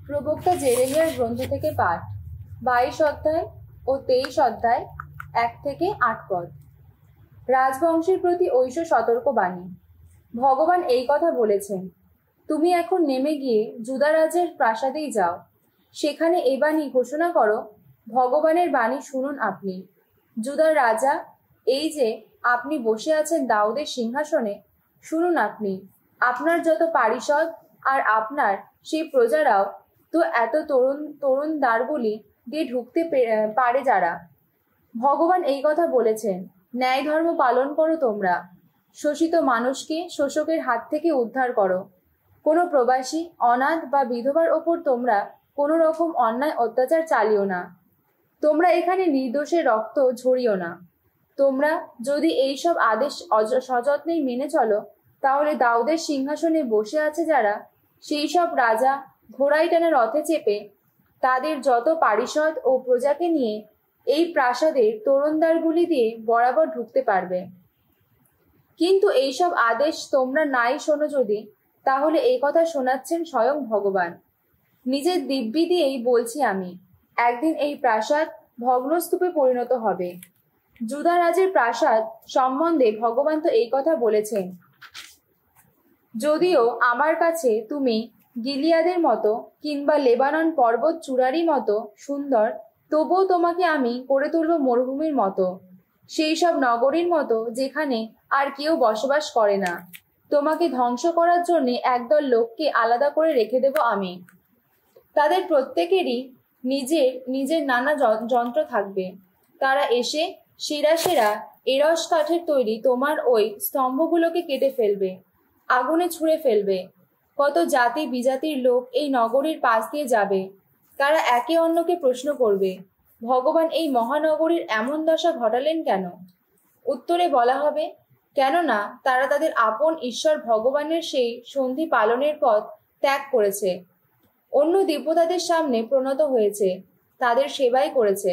প্রবক্তা জেরেমিয়ার গ্রন্থ থেকে পাঠ 22 অধ্যায় ও 23 অধ্যায় 1 থেকে 8 পদ। রাজবংশের প্রতি ঐশ সতর্কবাণী। ভগবান এই কথা বলেছেন, তুমি এখন নেমে গিয়ে জুদারাজের প্রাসাদেই যাও, সেখানে এ বাণী ঘোষণা করো, ভগবানের বাণী শুনুন আপনি। জুদার রাজা, এই যে আপনি বসে আছেন দাউদের সিংহাসনে, শুনুন আপনি, আপনার যত পারিষদ আর আপনার সেই প্রজারাও তো এত তরুণ দ্বারগুলি দিয়ে ঢুকতে পারে যারা। ভগবান এই কথা বলেছেন, ন্যায় ধর্ম পালন করো তোমরা, শোষিত মানুষকে শোষকের হাত থেকে উদ্ধার করো, কোনো প্রবাসী, অনাথ বা বিধবার ওপর তোমরা কোনো রকম অন্যায় অত্যাচার চালিও না, তোমরা এখানে নির্দোষের রক্ত ঝরিও না। তোমরা যদি এইসব আদেশ সযত্নেই মেনে চলো, তাহলে দাউদের সিংহাসনে বসে আছে যারা, সেই সব রাজা ঘোড়ায় টানা রথে চেপে তাদের যত পারিষদ ও প্রজাকে নিয়ে এই প্রাসাদের তোরণদ্বারগুলি দিয়ে বরাবর ঢুকতে পারবে। কিন্তু এইসব আদেশ তোমরা নাই শোনো যদি, তাহলে এই কথা শোনাচ্ছেন স্বয়ং ভগবান। নিজের দিব্যি দিয়েই বলছি আমি, একদিন এই প্রাসাদ ভগ্নস্তূপে পরিণত হবে। জুদা রাজের প্রাসাদ সম্বন্ধে ভগবান তো এই কথা বলেছেন, যদিও আমার কাছে তুমি গিলিয়াদের মতো কিংবা লেবানন পর্বত চূড়ারই মতো সুন্দর, তবুও তোমাকে আমি করে তুলব মরুভূমির মতো, সেই সব নগরীর মতো যেখানে আর কেউ বসবাস করে না। তোমাকে ধ্বংস করার জন্য একদল লোককে আলাদা করে রেখে দেব আমি। তাদের প্রত্যেকেরই নিজের নিজের নানা যন্ত্র থাকবে। তারা এসে সেরা সেরা এরস কাঠের তৈরি তোমার ওই স্তম্ভগুলোকে কেটে ফেলবে, আগুনে ছুঁড়ে ফেলবে। কত জাতি বিজাতির লোক এই নগরীর পাশ দিয়ে যাবে। তারা একে অন্যকে প্রশ্ন করবে, ভগবান এই মহানগরীর এমন দশা ঘটালেন কেন? উত্তরে বলা হবে, কেননা তারা তাদের আপন ঈশ্বর ভগবানের সেই সন্ধি পালনের পথ ত্যাগ করেছে, অন্য দেবতাদের সামনে প্রণত হয়েছে, তাদের সেবাই করেছে।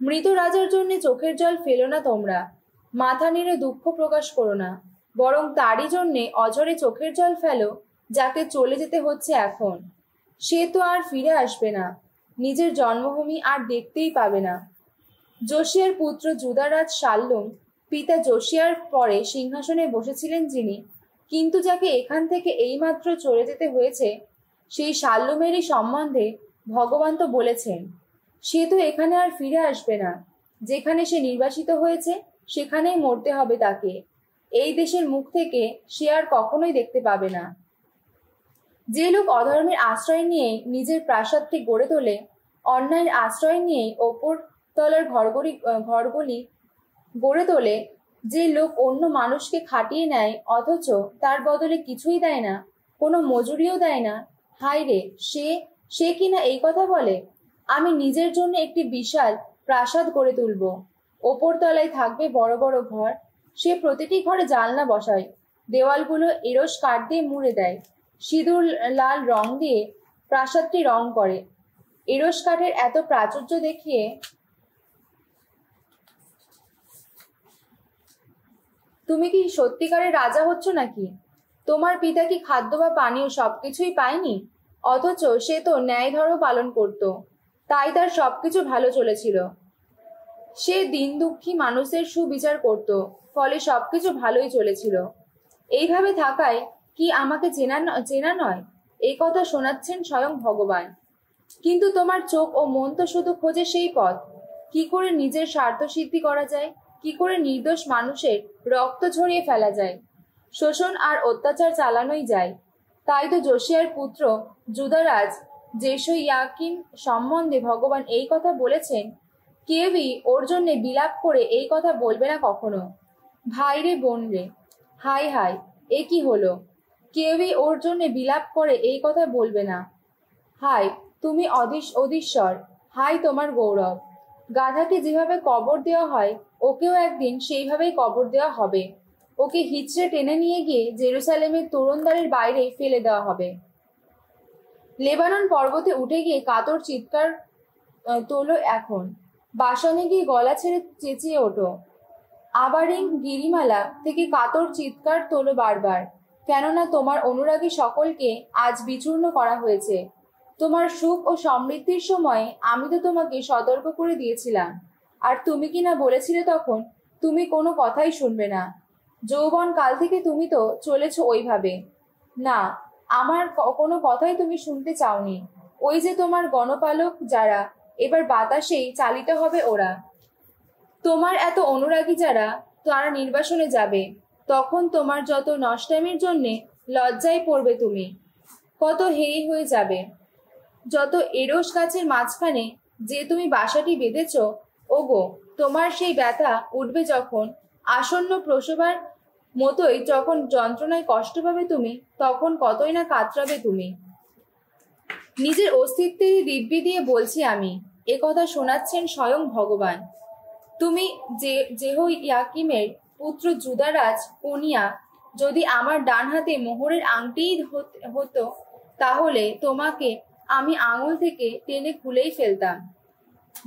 মৃত রাজার জন্য চোখের জল ফেলো না তোমরা, মাথা নেড়ে দুঃখ প্রকাশ করো না, বরং তারই জন্যে অঝরে চোখের জল ফেলো যাকে চলে যেতে হচ্ছে এখন। সে তো আর ফিরে আসবে না, নিজের জন্মভূমি আর দেখতেই পাবে না। যোশিয়ার পুত্র জুদারাজ শাল্লুম পিতা যোশিয়ার পরে সিংহাসনে বসেছিলেন যিনি, কিন্তু যাকে এখান থেকে এইমাত্র চলে যেতে হয়েছে, সেই শাল্লুমেরই সম্বন্ধে ভগবান তো বলেছেন, সে তো এখানে আর ফিরে আসবে না, যেখানে সে নির্বাসিত হয়েছে সেখানেই মরতে হবে তাকে। এই দেশের মুখ থেকে সে আর কখনোই দেখতে পাবে না। যে লোক অধর্মের আশ্রয় নিয়ে নিজের প্রাসাদটি গড়ে তোলে, অন্যায়ের আশ্রয় নিয়ে ওপর তলার ঘরগুলি গড়ে তোলে, যে লোক অন্য মানুষকে খাটিয়ে নেয় অথচ তার বদলে কিছুই দেয় না, কোনো মজুরিও দেয় না, হায় রে, সে কিনা এই কথা বলে, আমি নিজের জন্য একটি বিশাল প্রাসাদ গড়ে তুলব, ওপর তলায় থাকবে বড় বড় ঘর, সে প্রতিটি ঘরে জানলা বসায়, দেওয়ালগুলো এরস কাঠ দিয়ে মুড়ে দেয়, সিঁদুর লাল রং দিয়ে প্রাসাদটি রং করে। এরস কাঠের এত প্রাচুর্য দেখিয়ে তুমি কি সত্যিকারের রাজা হচ্ছ নাকি? তোমার পিতা কি খাদ্য বা পানীয় সবকিছুই পায়নি? অথচ সে তো ন্যায় ধর্ম পালন করত, তাই তার সবকিছু ভালো চলেছিল। সে দিন দুঃখী মানুষের সুবিচার করত, ফলে সবকিছু ভালোই চলেছিল। এইভাবে থাকায় কি আমাকে চেনা নয়? এই কথা শোনাচ্ছেন স্বয়ং ভগবান। কিন্তু তোমার চোখ ও মন তো শুধু খোঁজে সেই পথ, কি করে নিজের স্বার্থ সিদ্ধি করা যায়, কি করে নির্দোষ মানুষের রক্ত ঝরিয়ে ফেলা যায়, শোষণ আর অত্যাচার চালানোই যায়। তাই তো যোশিয়ার পুত্র জুদারাজ জেশোইয়াকিম সম্বন্ধে ভগবান এই কথা বলেছেন, কেউই ওর জন্য বিলাপ করে এই কথা বলবে না কখনো। ভাই রে, বোন রে, হায় হায়, এ কি হলো? কেউই ওর জন্য বিলাপ করে এই কথা বলবে না। হায় তুমি অধীশ্বর, হায় তোমার গৌরব। গাধাকে যেভাবে কবর দেওয়া হয়, ওকেও একদিন সেইভাবেই কবর দেওয়া হবে। ওকে হিচড়ে টেনে নিয়ে গিয়ে জেরুসালেমের তোরণদ্বারের বাইরে ফেলে দেওয়া হবে। লেবানন পর্বতে উঠে গিয়ে কাতর চিৎকার তোলো এখন, বাসনে গিয়ে গলা ছেড়ে চেঁচিয়ে ওঠো। আবারিং গিরিমালা থেকে কাতর চিৎকার তোলো বারবার। কেননা তোমার অনুরাগী সকলকে আজ বিচূর্ণ করা হয়েছে। তোমার সুখ ও সমৃদ্ধির সময় আমি তো তোমাকে সতর্ক করে দিয়েছিলাম, আর তুমি কি না বলেছিলে তখন তুমি কোনো কথাই শুনবে না। যৌবন কাল থেকে তুমি তো চলেছ ওইভাবে। না, আমার কোনো কথাই তুমি শুনতে চাওনি। ওই যে তোমার গণপালক যারা, এবার বাতাসেই চালিত হবে ওরা। তোমার এত অনুরাগী যারা, তারা নির্বাসনে যাবে। তখন তোমার যত নষ্টামির জন্যে লজ্জায় পড়বে তুমি, কত হেই হয়ে যাবে। যত এরস গাছের মাঝখানে যে তুমি বাসাটি বেঁধেছ, ওগো, তোমার সেই ব্যথা উঠবে যখন, আসন্ন প্রসবার মতোই যখন যন্ত্রণায় কষ্ট পাবে তুমি, তখন কতই না কাতরাবে তুমি। নিজের অস্তিত্বেরই দিব্যি দিয়ে বলছি আমি, এ কথা শোনাচ্ছেন স্বয়ং ভগবান। তুমি ইয়াকিমের পুত্র জুদারাজ কোনিয়া যদি আমার ডান হাতে মোহরের আংটিই হতো, তাহলে তোমাকে আমি আঙুল থেকে টেনে খুলেই ফেলতাম।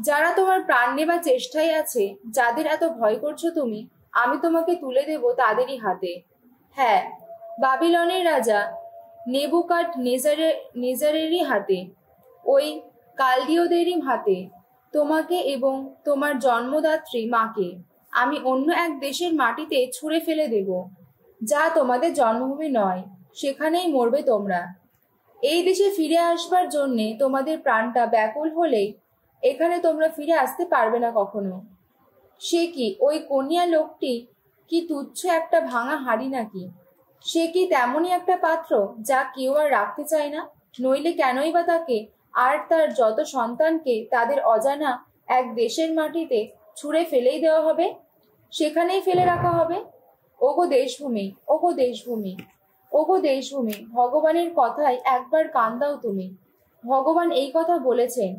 যারা তোমার প্রাণ নেবার চেষ্টায় আছে, যাদের এত ভয় করছো তুমি, আমি তোমাকে তুলে দেব তাদেরই হাতে। হ্যাঁ, বাবিলনের রাজা নেবুকাদ নেজারেরই হাতে, ওই কালদীয়দেরই হাতে। তোমাকে এবং তোমার জন্মদাত্রী মাকে আমি অন্য এক দেশের মাটিতে ছুঁড়ে ফেলে দেব, যা তোমাদের জন্মভূমি নয়। সেখানেই মরবে তোমরা। এই দেশে ফিরে আসবার জন্যে তোমাদের প্রাণটা ব্যাকুল হলেই এখানে তোমরা ফিরে আসতে পারবে না কখনো। সে কি ওই কন্যা লোকটি কি তুচ্ছ একটা ভাঙা হাড়ি নাকি? সে কি তেমনই একটা পাত্র যা কেউ আর রাখতে চায় না? নইলে কেনই বা তাকে আর তার যত সন্তানকে তাদের অজানা এক দেশের মাটিতে ছুঁড়ে ফেলেই দেওয়া হবে, সেখানেই ফেলে রাখা হবে? ওগো দেশভূমি, ওগো দেশভূমি, ওগো দেশভূমি, ভগবানের কথায় একবার কান দাও তুমি। ভগবান এই কথা বলেছেন,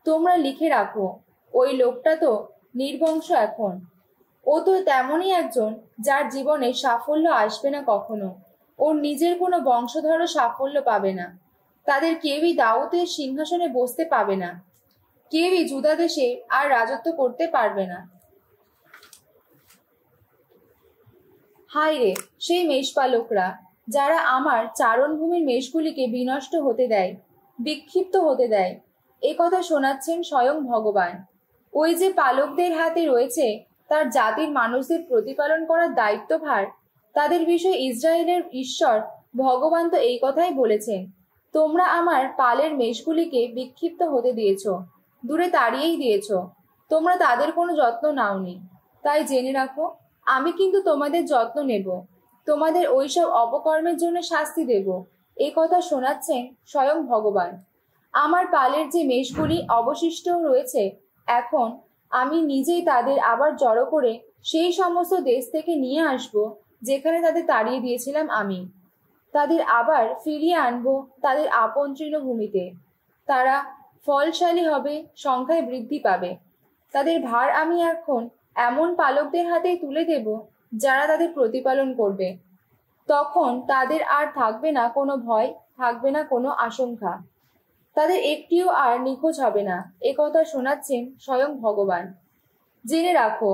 তোমরা লিখে রাখো। ওই লোকটা তো নির্বংশ এখন। ও তো তেমনই একজন যার জীবনে সাফল্য আসবে না কখনো। ওর নিজের কোনো বংশধরও সাফল্য পাবে না। তাদের কেউই দাউদের সিংহাসনে বসতে পাবে না। কেউই জুদা দেশে আর রাজত্ব করতে পারবে না। হায় রে, সেই মেষপালকরা, যারা আমার চারণভূমির মেষগুলিকে বিনষ্ট হতে দেয়, বিক্ষিপ্ত হতে দেয়। এ কথা শোনাচ্ছেন স্বয়ং ভগবান। ওই যে পালকদের হাতে রয়েছে তার জাতির মানুষদের প্রতিপালন করার দায়িত্বভার, তাদের বিষয়ে ইসরায়েলের ঈশ্বর ভগবান তো এই কথাই বলেছেন, তোমরা আমার পালের মেষগুলিকে বিক্ষিপ্ত হতে দিয়েছ, দূরে তাড়িয়েই দিয়েছ। তোমরা তাদের কোনো যত্ন নাওনি। তাই জেনে রাখো, আমি কিন্তু তোমাদের যত্ন নেব, তোমাদের ওইসব অপকর্মের জন্য শাস্তি দেব। এই কথা শোনাচ্ছেন স্বয়ং ভগবান। আমার পালের যে মেষগুলি অবশিষ্ট রয়েছে, এখন আমি নিজেই তাদের আবার জড়ো করে সেই সমস্ত দেশ থেকে নিয়ে আসব যেখানে তাদের তাড়িয়ে দিয়েছিলাম আমি। তাদের আবার ফিরিয়ে আনবো তাদের আপন তৃণভূমিতে। তারা ফলশালী হবে, সংখ্যায় বৃদ্ধি পাবে। তাদের ভার আমি এখন এমন পালকদের হাতেই তুলে দেব যারা তাদের প্রতিপালন করবে। তখন তাদের আর থাকবে না কোনো ভয়, থাকবে না কোনো আশঙ্কা। তাদের একটিও আর নিখোঁজ হবে না। এ কথা শোনাচ্ছেন স্বয়ং ভগবান। জেনে রাখো,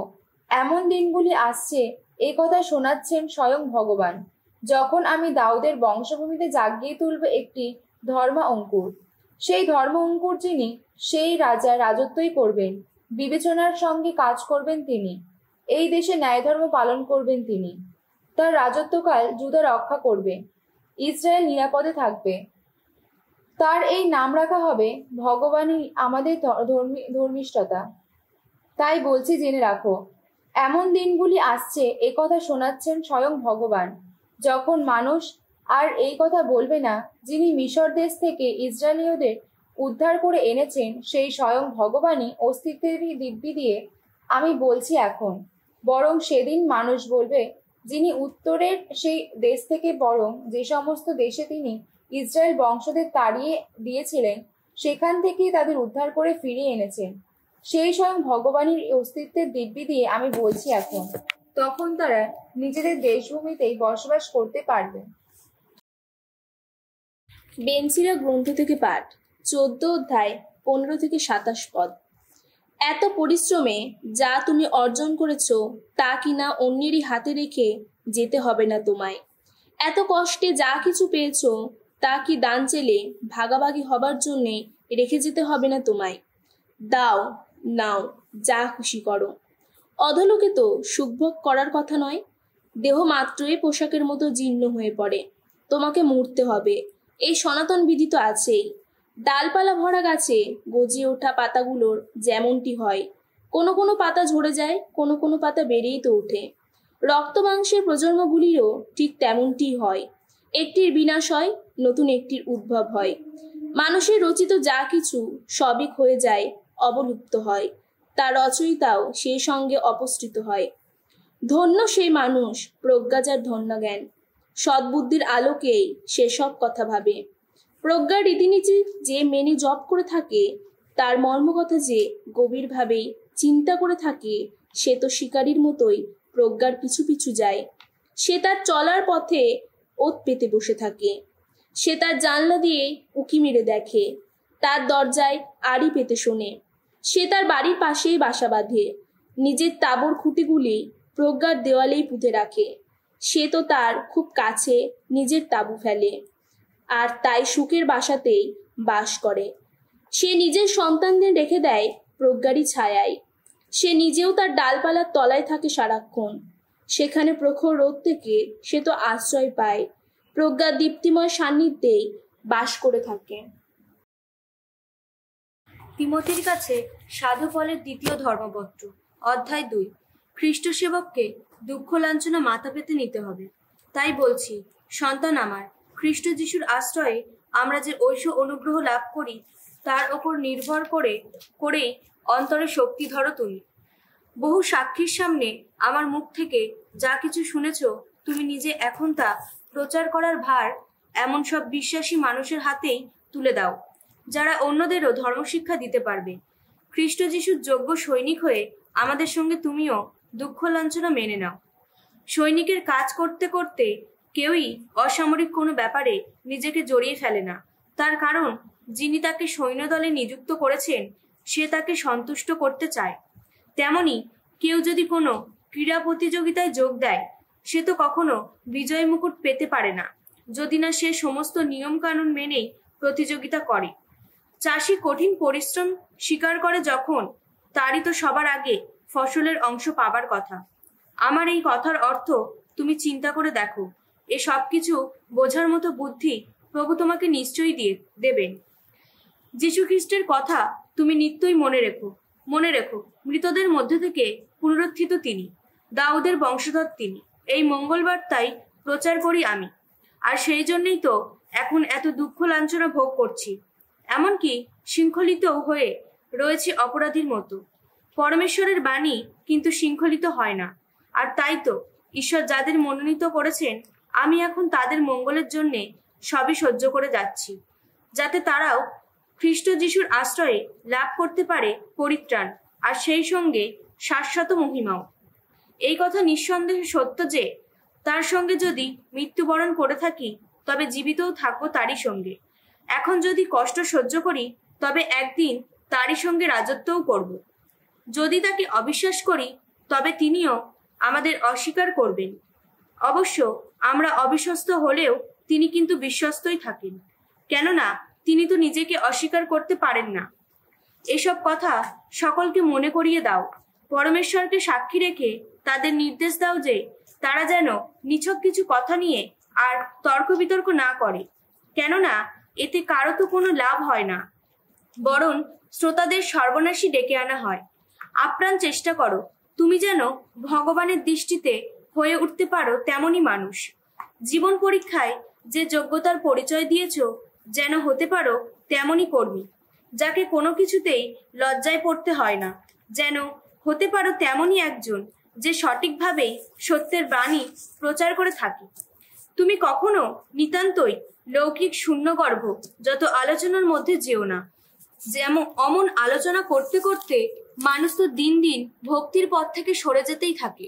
এমন দিনগুলি আসছে, এ কথা শোনাচ্ছেন স্বয়ং ভগবান, যখন আমি দাউদের বংশভূমিতে জাগিয়ে তুলব একটি ধর্ম অঙ্কুর। সেই ধর্ম অঙ্কুর যিনি, সেই রাজা রাজত্বই করবেন, বিবেচনার সঙ্গে কাজ করবেন তিনি। এই দেশে ন্যায় ধর্ম পালন করবেন তিনি। তার রাজত্বকাল জুদা রক্ষা করবে, ইসরায়েল নিরাপদে থাকবে। তার এই নাম রাখা হবে ভগবানই আমাদের ধর্মিষ্ঠতা। তাই বলছি, জেনে রাখো, এমন দিনগুলি আসছে, এ কথা শোনাচ্ছেন স্বয়ং ভগবান, যখন মানুষ আর এই কথা বলবে না, যিনি মিশর দেশ থেকে ইসরায়েলীয়দের উদ্ধার করে এনেছেন সেই স্বয়ং ভগবানই অস্তিত্বের দিব্যি দিয়ে আমি বলছি এখন। বরং সেদিন মানুষ বলবে, যিনি উত্তরের সেই দেশ থেকে, বরং যে সমস্ত দেশে তিনি ইসরায়েল বংশদের তাড়িয়ে দিয়েছিলেন, সেখান থেকেই তাদের উদ্ধার করে ফিরিয়ে এনেছেন, সেই স্বয়ং ভগবানের অস্তিত্বের দিব্যি দিয়ে আমি বলছি এখন। তখন তারা নিজেদের দেশভূমিতেই বসবাস করতে পারবে। বেনসিরা গ্রন্থ থেকে পাঠ, 14 অধ্যায়, 15 থেকে 27 পদ। এত পরিশ্রমে যা তুমি অর্জন করেছ তা কিনা অন্যেরই হাতে রেখে যেতে হবে না তোমায়। এত কষ্টে যা কিছু পেয়েছো তা কি দান চেলে ভাগাভাগি হবার জন্যে রেখে যেতে হবে না তোমায়। দাও, নাও, যা খুশি করো। অধলোকে তো সুখভোগ করার কথা নয়। দেহ মাত্রই পোশাকের মতো জীর্ণ হয়ে পড়ে, তোমাকে মরতে হবে, এই সনাতন বিধি তো আছেই। ডালপালা ভরা গাছে গজিয়ে ওঠা পাতাগুলোর যেমনটি হয়, কোনো কোনো পাতা ঝরে যায়, কোনো কোনো পাতা বেড়েই তো ওঠে। রক্ত মাংসের প্রজন্মগুলিরও ঠিক তেমনটিই হয়। একটির বিনাশ হয়, নতুন একটির উদ্ভব হয়। মানুষের রচিত যা কিছু সবই হয়ে যায়, অবলুপ্ত হয়, তার রচয়িতাও সেই সঙ্গে অপসৃত হয়। ধন্য সেই মানুষ, প্রজ্ঞা যার ধন্য জ্ঞান, সদ্বুদ্ধির আলোকেই সেসব কথা ভাবে। প্রজ্ঞার রীতিনীতি যে মেনে জপ করে থাকে, তার মর্মকথা যে গভীরভাবেই চিন্তা করে থাকে, সে তো শিকারীর মতোই প্রজ্ঞার পিছু পিছু যায়। সে তার চলার পথে ওত পেতে বসে থাকে, সে তার জানলা দিয়ে উঁকি মেরে দেখে, তার দরজায় আড়ি পেতে শোনে, সে তার বাড়ির পাশেই বাসা বাঁধে, নিজের তাবর খুঁটিগুলি প্রজ্ঞার দেওয়ালেই পুঁতে রাখে। সে তো তার খুব কাছে নিজের তাঁবু ফেলে, আর তাই সুখের বাসাতেই বাস করে। সে নিজের সন্তানদের রেখে দেয় প্রজ্ঞারই ছায়ায়। সে নিজেও তার ডালপালার তলায় থাকে সারাক্ষণ, সেখানে প্রখর রোদ থেকে সে তো আশ্রয় পায়, প্রজ্ঞার দীপ্তিময় সান্নিধ্যেই বাস করে থাকে। তিমথির কাছে সাধু পলের দ্বিতীয় ধর্মপত্র, অধ্যায় 2। খ্রিস্ট সেবককে দুঃখ লাঞ্ছনা মাথা পেতে নিতে হবে। তাই বলছি, সন্তান আমার, খ্রিস্ট যিশুর আশ্রয়ে আমরা যে ঐশ অনুগ্রহ লাভ করি, তার ওপর নির্ভর করেই অন্তরে শক্তি ধরো তুমি। বহু সাক্ষীর সামনে আমার মুখ থেকে যা কিছু শুনেছ, তুমি নিজে এখন তা প্রচার করার ভার এমন সব বিশ্বাসী মানুষের হাতেই তুলে দাও, যারা অন্যদেরও ধর্মশিক্ষা দিতে পারবে। খ্রিস্ট যিশুর যোগ্য সৈনিক হয়ে আমাদের সঙ্গে তুমিও দুঃখ লাঞ্ছনা মেনে নাও। সৈনিকের কাজ করতে করতে কেউই অসামরিক কোনো ব্যাপারে নিজেকে জড়িয়ে ফেলে না, তার কারণ যিনি তাকে সৈন্যদলে নিযুক্ত করেছেন সে তাকে সন্তুষ্ট করতে চায়। তেমনি কেউ যদি কোনো ক্রীড়া প্রতিযোগিতায় যোগ দেয়, সে তো কখনো বিজয় মুকুট পেতে পারে না যদি না সে সমস্ত নিয়ম কানুন মেনেই প্রতিযোগিতা করে। চাষি কঠিন পরিশ্রম স্বীকার করে যখন, তারই তো সবার আগে ফসলের অংশ পাবার কথা। আমার এই কথার অর্থ তুমি চিন্তা করে দেখো। এ সব কিছু বোঝার মতো বুদ্ধি প্রভু তোমাকে নিশ্চয়ই দেবেন। যীশু খ্রিস্টের কথা তুমি নিত্যই মনে রেখো, মৃতদের মধ্যে থেকে পুনরুত্থিত তিনি, দাউদের বংশধর তিনি। এই মঙ্গলবার্তাই প্রচার করি আমি, আর সেই জন্যই তো এখন এত দুঃখ লাঞ্ছনা ভোগ করছি, এমনকি শৃঙ্খলিত হয়ে রয়েছে অপরাধীর মতো। পরমেশ্বরের বাণী কিন্তু শৃঙ্খলিত হয় না, আর তাই তো ঈশ্বর যাদের মনোনীত করেছেন, আমি এখন তাদের মঙ্গলের জন্যে সবই সহ্য করে যাচ্ছি, যাতে তারাও খ্রিস্ট যিশুর আশ্রয়ে লাভ করতে পারে পরিত্রাণ, আর সেই সঙ্গে শাশ্বত মহিমাও। এই কথা নিঃসন্দেহে সত্য যে তার সঙ্গে যদি মৃত্যুবরণ করে থাকি, তবে জীবিতও থাকবো তারই সঙ্গে। এখন যদি কষ্ট সহ্য করি, তবে একদিন তারই সঙ্গে রাজত্বও করব। যদি তাকে অবিশ্বাস করি, তবে তিনিও আমাদের অস্বীকার করবেন। অবশ্য আমরা অবিশ্বস্ত হলেও তিনি কিন্তু বিশ্বস্তই থাকেন, কেননা তিনি তো নিজেকে অস্বীকার করতে পারেন না। এসব কথা সকলকে মনে করিয়ে দাও। পরমেশ্বরকে সাক্ষী রেখে তাদের নির্দেশ দাও যে তারা যেন নিছক কিছু কথা নিয়ে আর তর্ক বিতর্ক না করে, কেননা এতে কারো তো কোনো লাভ হয় না, বরং শ্রোতাদের সর্বনাশী ডেকে আনা হয়। আপ্রাণ চেষ্টা করো তুমি যেন ভগবানের দৃষ্টিতে হয়ে উঠতে পারো তেমনই মানুষ। জীবন পরীক্ষায় যে যোগ্যতার পরিচয় দিয়েছ, যেন হতে পারো তেমনই কর্মী, যাকে কোনো কিছুতেই লজ্জায় পড়তে হয় না। যেন হতে পারো তেমনই একজন যে সঠিকভাবেই সত্যের বাণী প্রচার করে থাকে। তুমি কখনো নিতান্তই লৌকিক শূন্যগর্ভ যত আলোচনার মধ্যে যেও না। যেমন অমন আলোচনা করতে করতে মানুষ তো দিন দিন ভক্তির পথ থেকে সরে যেতেই থাকে।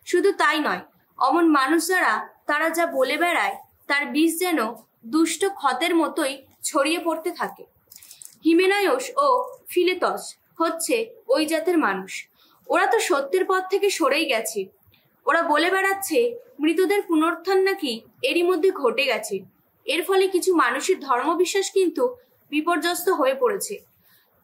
শুধু তাই নয়, অমন মানুষ যারা তারা যা বলে বেড়ায়, তার বীজ যেন দুষ্ট ক্ষতের মতোই ছড়িয়ে পড়তে থাকে। হিমেনায়স ও ফিলেতস হচ্ছে ওই জাতের মানুষ। ওরা তো সত্যের পথ থেকে সরেই গেছে। ওরা বলে বেড়াচ্ছে মৃতদের পুনরুত্থান নাকি এরই মধ্যে ঘটে গেছে। এর ফলে কিছু মানুষের ধর্মবিশ্বাস কিন্তু বিপর্যস্ত হয়ে পড়েছে।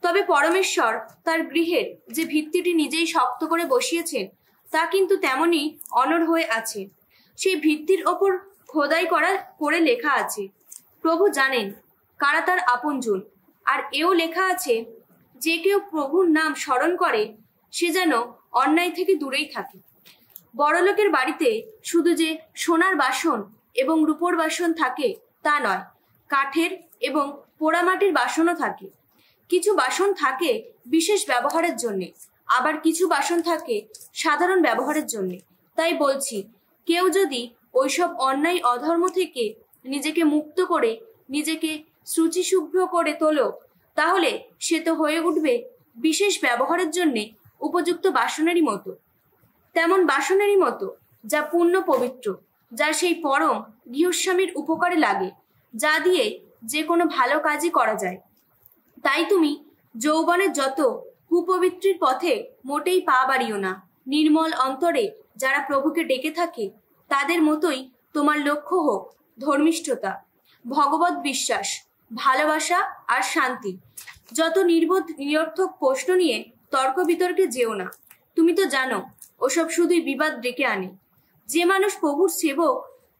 তবে পরমেশ্বর তার গৃহের যে ভিত্তিটি নিজেই শক্ত করে বসিয়েছেন তা কিন্তু তেমনই অনড় হয়ে আছে। সেই ভিত্তির ওপর খোদাই করে লেখা আছে, প্রভু জানেন কারা তার আপনজন। আর এও লেখা আছে, যে কেউ প্রভুর নাম স্মরণ করে সে যেন অন্যায় থেকে দূরেই থাকে। বড়লোকের বাড়িতে শুধু যে সোনার বাসন এবং রূপোর বাসন থাকে তা নয়, কাঠের এবং পোড়ামাটির বাসনও থাকে। কিছু বাসন থাকে বিশেষ ব্যবহারের জন্য, আবার কিছু বাসন থাকে সাধারণ ব্যবহারের জন্য। তাই বলছি, কেউ যদি ওইসব অন্যায় অধর্ম থেকে নিজেকে মুক্ত করে নিজেকে শুচিশুভ্র করে তোলো, তাহলে সে তো হয়ে উঠবে বিশেষ ব্যবহারের জন্যে উপযুক্ত বাসনেরই মতো। তেমন বাসনেরই মতো যা পূর্ণ পবিত্র, যা সেই পরম গৃহস্বামীর উপকারে লাগে, যা দিয়ে যে কোনো ভালো কাজই করা যায়। তাই তুমি যৌবনের যত কুপবিত্রির পথে মোটেই পা বাড়িও না। নির্মল অন্তরে যারা প্রভুকে ডেকে থাকে তাদের মতোই তোমার লক্ষ্য হোক ধর্মিষ্ঠতা, ভগবত বিশ্বাস, ভালোবাসা আর শান্তি। যত নির্বোধ নিরর্থক প্রশ্ন নিয়ে তর্ক বিতর্কে যেও না। তুমি তো জানো ওসব শুধুই বিবাদ ডেকে আনে। যে মানুষ প্রভুর সেবক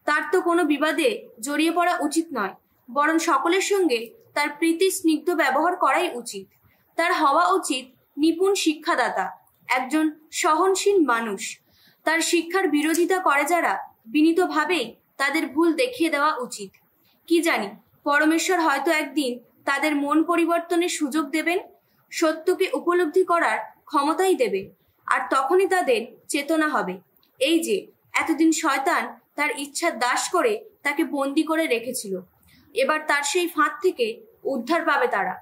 তার তো কোনো বিবাদে জড়িয়ে পড়া উচিত নয়, বরং সকলের সঙ্গে তার প্রীতি স্নিগ্ধ ব্যবহার করাই উচিত। তার হওয়া উচিত নিপুণ শিক্ষাদাতা, একজন সহনশীল মানুষ। তার শিক্ষার বিরোধিতা করে যারা, বিনীতভাবেই তাদের ভুল দেখিয়ে দেওয়া উচিত। কি জানি, পরমেশ্বর হয়তো একদিন তাদের মন পরিবর্তনের সুযোগ দেবেন, সত্যকে উপলব্ধি করার ক্ষমতাই দেবেন, আর তখনই তাদের চেতনা হবে এই যে এতদিন শয়তান তার ইচ্ছার দাস করে তাকে বন্দি করে রেখেছিল। এবার তার সেই ফাঁদ থেকে উদ্ধার পাবে তারা।